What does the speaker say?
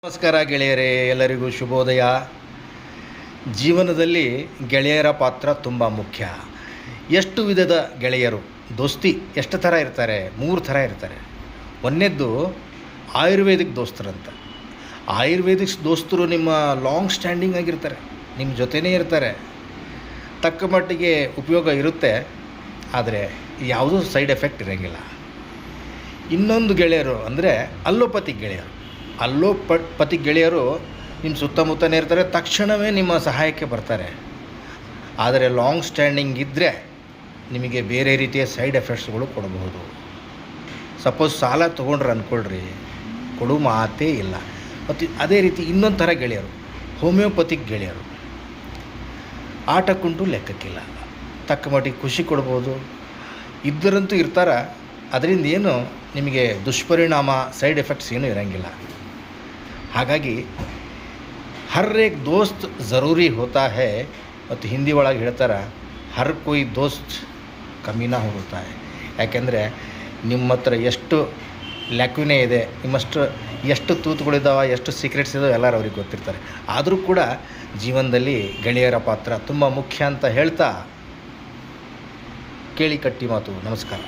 ನಮಸ್ಕಾರ ಗೆಳೆಯರೇ, ಎಲ್ಲರಿಗೂ ಶುಭೋದಯ. ಜೀವನದಲ್ಲಿ ಗೆಳೆಯರ ಪಾತ್ರ ತುಂಬ ಮುಖ್ಯ. ಎಷ್ಟು ವಿಧದ ಗೆಳೆಯರು, ದೋಸ್ತಿ ಎಷ್ಟು ಥರ ಇರ್ತಾರೆ? 3 ಥರ ಇರ್ತಾರೆ. ಒಂದನೇದ್ದು ಆಯುರ್ವೇದಿಕ್ ದೋಸ್ತರಂತ. ಆಯುರ್ವೇದಿಕ್ ದೋಸ್ತರು ನಿಮ್ಮ ಲಾಂಗ್ ಸ್ಟ್ಯಾಂಡಿಂಗ್ ಆಗಿರ್ತಾರೆ, ನಿಮ್ಮ ಜೊತೆನೇ ಇರ್ತಾರೆ. ತಕ್ಕ ಮಟ್ಟಿಗೆ ಉಪಯೋಗ ಇರುತ್ತೆ, ಆದರೆ ಯಾವುದೂ ಸೈಡ್ ಎಫೆಕ್ಟ್ ಇರೋಂಗಿಲ್ಲ. ಇನ್ನೊಂದು ಗೆಳೆಯರು ಅಂದರೆ ಅಲ್ಲೋಪತಿಕ್ ಗೆಳೆಯರು. ಅಲ್ಲೋಪತಿಕ್ ಗೆಳೆಯರು ನಿಮ್ಮ ಸುತ್ತಮುತ್ತನೇ ಇರ್ತಾರೆ, ತಕ್ಷಣವೇ ನಿಮ್ಮ ಸಹಾಯಕ್ಕೆ ಬರ್ತಾರೆ. ಆದರೆ ಲಾಂಗ್ ಸ್ಟ್ಯಾಂಡಿಂಗ್ ಇದ್ದರೆ ನಿಮಗೆ ಬೇರೆ ರೀತಿಯ ಸೈಡ್ ಎಫೆಕ್ಟ್ಸ್ಗಳು ಕೊಡಬಹುದು. ಸಪೋಸ್ ಸಾಲ ತೊಗೊಂಡ್ರೆ ಅಂದ್ಕೊಳ್ರಿ, ಕೊಡು ಮಾತೇ ಇಲ್ಲ. ಮತ್ತು ಅದೇ ರೀತಿ ಇನ್ನೊಂದು ಥರ ಗೆಳೆಯರು ಹೋಮಿಯೋಪತಿಕ್ ಗೆಳೆಯರು. ಆಟಕ್ಕುಂಟು ಲೆಕ್ಕಕ್ಕಿಲ್ಲ, ತಕ್ಕ ಮಟ್ಟಿಗೆ ಖುಷಿ ಕೊಡ್ಬೋದು. ಇದ್ದರಂತೂ ಇರ್ತಾರೆ, ಅದರಿಂದ ಏನು ನಿಮಗೆ ದುಷ್ಪರಿಣಾಮ, ಸೈಡ್ ಎಫೆಕ್ಟ್ಸ್ ಏನೂ ಇರೋಂಗಿಲ್ಲ. ಹಾಗಾಗಿ ಹರ್ ಏಕ್ ದೋಸ್ತ್ ಜರೂರಿ ಹೋತಾ ಹೈ. ಮತ್ತು ಹಿಂದಿ ಒಳಗೆ ಹೇಳ್ತಾರೆ, ಹರ್ ಕೊಯ್ ದೋಸ್ತ್ ಕಮೀನಾ ಹೋತಾ ಹೈ. ಯಾಕೆಂದರೆ ನಿಮ್ಮ ಹತ್ರ ಎಷ್ಟು ಲ್ಯಾಕ್ವಿನೇ ಇದೆ, ಎಷ್ಟು ತೂತುಗಳಿದ್ದಾವೆ, ಎಷ್ಟು ಸೀಕ್ರೆಟ್ಸ್ ಇದ್ದಾವೆ ಎಲ್ಲರೂ ಅವ್ರಿಗೆ ಗೊತ್ತಿರ್ತಾರೆ. ಆದರೂ ಕೂಡ ಜೀವನದಲ್ಲಿ ಗೆಳೆಯರ ಪಾತ್ರ ತುಂಬ ಮುಖ್ಯ ಅಂತ ಹೇಳ್ತಾ ಕೇಳಿ ಕಟ್ಟಿ ಮಾತು. ನಮಸ್ಕಾರ.